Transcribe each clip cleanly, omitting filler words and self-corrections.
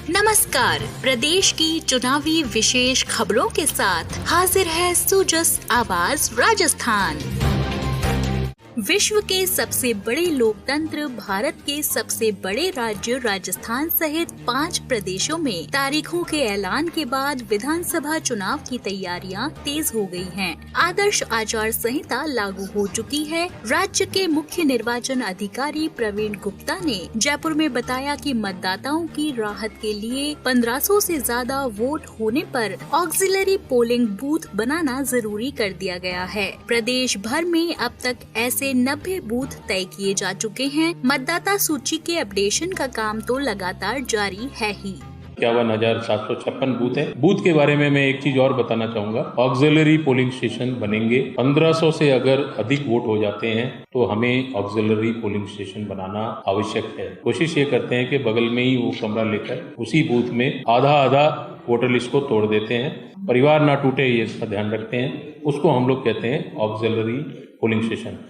नमस्कार, प्रदेश की चुनावी विशेष खबरों के साथ हाजिर है सुजस आवाज राजस्थान। विश्व के सबसे बड़े लोकतंत्र भारत के सबसे बड़े राज्य राजस्थान सहित 5 प्रदेशों में तारीखों के ऐलान के बाद विधानसभा चुनाव की तैयारियां तेज हो गई हैं। आदर्श आचार संहिता लागू हो चुकी है। राज्य के मुख्य निर्वाचन अधिकारी प्रवीण गुप्ता ने जयपुर में बताया कि मतदाताओं की राहत के लिए 1500 से ज्यादा वोट होने पर ऑक्सिलरी पोलिंग बूथ बनाना जरूरी कर दिया गया है। प्रदेश भर में अब तक ऐसे 90 बूथ तय किए जा चुके हैं। मतदाता सूची के अपडेशन का काम तो लगातार जारी है ही। 51,756 बूथ है। बूथ के बारे में मैं एक चीज और बताना चाहूंगा। ऑक्सिलरी पोलिंग स्टेशन बनेंगे। 1500 से अगर अधिक वोट हो जाते हैं तो हमें ऑक्सिलरी पोलिंग स्टेशन बनाना आवश्यक है। कोशिश ये करते हैं कि बगल में ही वो कमरा लेकर उसी बूथ में आधा वोटर लिस्ट को तोड़ देते हैं। परिवार ना टूटे, ये इसका ध्यान रखते हैं। उसको हम लोग कहते हैं ऑक्सिलरी पोलिंग स्टेशन।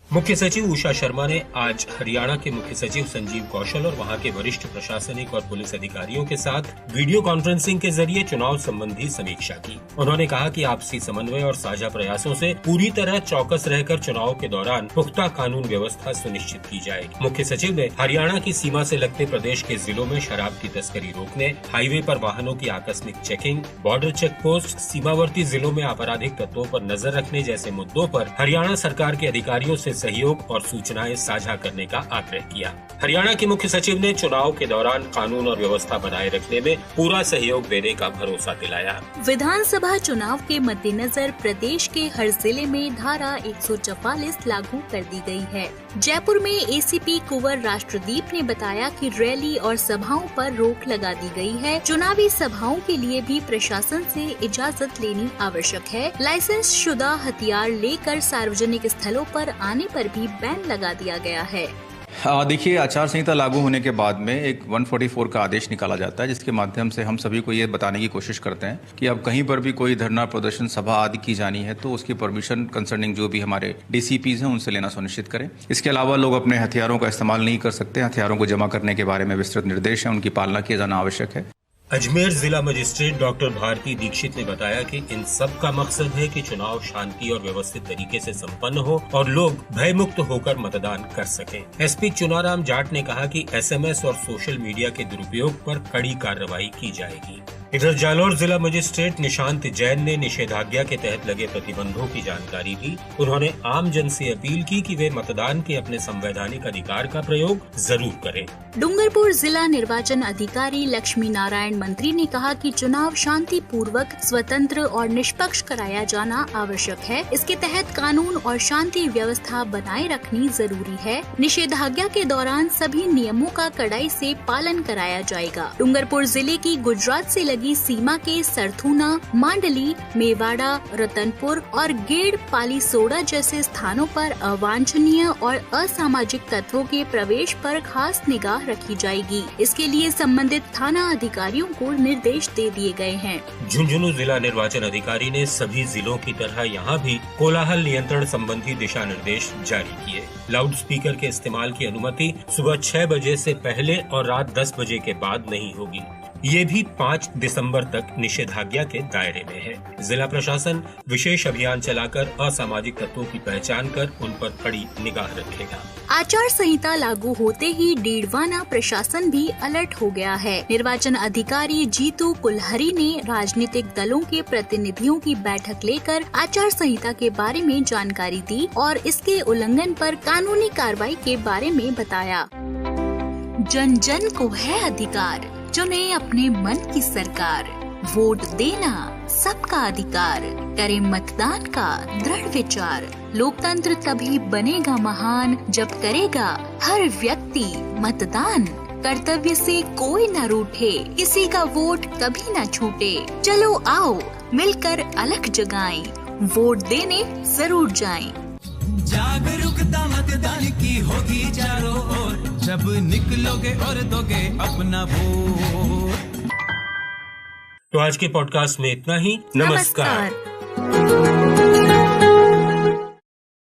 मुख्य सचिव उषा शर्मा ने आज हरियाणा के मुख्य सचिव संजीव कौशल और वहां के वरिष्ठ प्रशासनिक और पुलिस अधिकारियों के साथ वीडियो कॉन्फ्रेंसिंग के जरिए चुनाव संबंधी समीक्षा की। उन्होंने कहा कि आपसी समन्वय और साझा प्रयासों से पूरी तरह चौकस रहकर चुनाव के दौरान पुख्ता कानून व्यवस्था सुनिश्चित की जाएगी। मुख्य सचिव ने हरियाणा की सीमा से लगते प्रदेश के जिलों में शराब की तस्करी रोकने, हाईवे पर वाहनों की आकस्मिक चेकिंग, बॉर्डर चेक पोस्ट, सीमावर्ती जिलों में आपराधिक तत्वों पर नजर रखने जैसे मुद्दों पर हरियाणा सरकार के अधिकारियों से सहयोग और सूचनाएं साझा करने का आग्रह किया। हरियाणा के मुख्य सचिव ने चुनाव के दौरान कानून और व्यवस्था बनाए रखने में पूरा सहयोग देने का भरोसा दिलाया। विधानसभा चुनाव के मद्देनजर प्रदेश के हर जिले में धारा 144 लागू कर दी गई है। जयपुर में एसीपी कुंवर राष्ट्रदीप ने बताया कि रैली और सभाओं पर रोक लगा दी गई है। चुनावी सभाओं के लिए भी प्रशासन से इजाजत लेनी आवश्यक है। लाइसेंस शुदा हथियार लेकर सार्वजनिक स्थलों पर आने पर भी बैन लगा दिया गया है। देखिए, आचार संहिता लागू होने के बाद में एक 144 का आदेश निकाला जाता है, जिसके माध्यम से हम सभी को ये बताने की कोशिश करते हैं कि अब कहीं पर भी कोई धरना प्रदर्शन सभा आदि की जानी है तो उसकी परमिशन कंसर्निंग जो भी हमारे डीसीपीज हैं उनसे लेना सुनिश्चित करें। इसके अलावा लोग अपने हथियारों का इस्तेमाल नहीं कर सकते। हथियारों को जमा करने के बारे में विस्तृत निर्देश है, उनकी पालना किया जाना आवश्यक है। अजमेर जिला मजिस्ट्रेट डॉक्टर भारती दीक्षित ने बताया कि इन सब का मकसद है कि चुनाव शांति और व्यवस्थित तरीके से संपन्न हो और लोग भयमुक्त होकर मतदान कर सकें। एसपी चुनाराम जाट ने कहा कि एसएमएस और सोशल मीडिया के दुरुपयोग पर कड़ी कार्रवाई की जाएगी। इधर जालौर जिला मजिस्ट्रेट निशांत जैन ने निषेधाज्ञा के तहत लगे प्रतिबंधों की जानकारी दी। उन्होंने आम जन से अपील की कि वे मतदान के अपने संवैधानिक अधिकार का प्रयोग जरूर करें। डूंगरपुर जिला निर्वाचन अधिकारी लक्ष्मी नारायण मंत्री ने कहा कि चुनाव शांति पूर्वक, स्वतंत्र और निष्पक्ष कराया जाना आवश्यक है। इसके तहत कानून और शांति व्यवस्था बनाए रखनी जरूरी है। निषेधाज्ञा के दौरान सभी नियमों का कड़ाई से पालन कराया जाएगा। डूंगरपुर जिले की गुजरात से लगी सीमा के सरथुना, मांडली, मेवाड़ा, रतनपुर और गेड़ पालीसोड़ा जैसे स्थानों पर अवांछनीय और असामाजिक तत्वों के प्रवेश पर खास निगाह रखी जाएगी। इसके लिए संबंधित थाना अधिकारियों को निर्देश दे दिए गए हैं। झुंझुनू जिला निर्वाचन अधिकारी ने सभी जिलों की तरह यहाँ भी कोलाहल नियंत्रण संबंधी दिशा निर्देश जारी किए। लाउड स्पीकर के इस्तेमाल की अनुमति सुबह 6 बजे से पहले और रात 10 बजे के बाद नहीं होगी। ये भी 5 दिसंबर तक निषेधाज्ञा के दायरे में है। जिला प्रशासन विशेष अभियान चलाकर असामाजिक तत्वों की पहचान कर उन पर कड़ी निगाह रखेगा। आचार संहिता लागू होते ही डीडवाना प्रशासन भी अलर्ट हो गया है। निर्वाचन अधिकारी जीतू कुलहरी ने राजनीतिक दलों के प्रतिनिधियों की बैठक लेकर आचार संहिता के बारे में जानकारी दी और इसके उल्लंघन पर कानूनी कार्रवाई के बारे में बताया। जन जन को है अधिकार, चुने अपने मन की सरकार। वोट देना सबका अधिकार, करे मतदान का दृढ़ विचार। लोकतंत्र तभी बनेगा महान जब करेगा हर व्यक्ति मतदान। कर्तव्य से कोई न रूठे, किसी का वोट कभी न छूटे। चलो आओ मिलकर अलख जगाएं, वोट देने जरूर जाएं। जागरूकता मतदान की होगी चारों ओर, जब निकलोगे और दोगे अपना वोट। तो आज के पॉडकास्ट में इतना ही। नमस्कार।